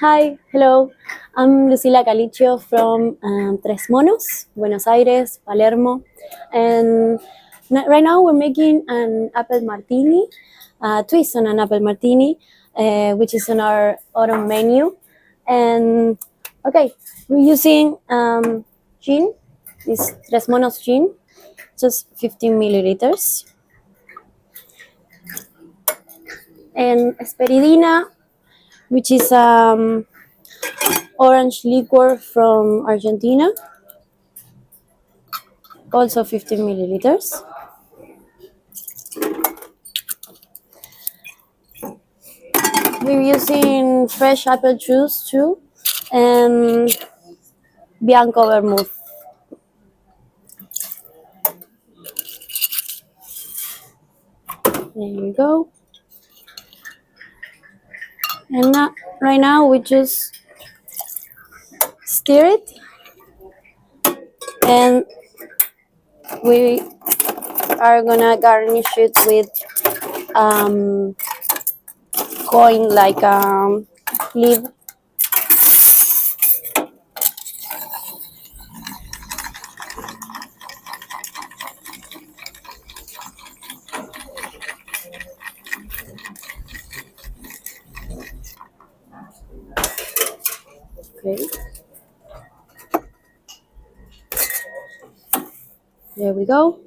Hi, hello. I'm Lucila Calichio from Tres Monos, Buenos Aires, Palermo. And right now we're making an apple martini, twist on an apple martini, which is on our autumn menu. And okay, we're using gin, this Tres Monos gin, just 15 milliliters. And esperidina, which is orange liquor from Argentina, also 15 milliliters. We're using fresh apple juice too, and Bianco vermouth. There we go. And right now we just stir it, and we are gonna garnish it with coin like leaf. Okay. There we go.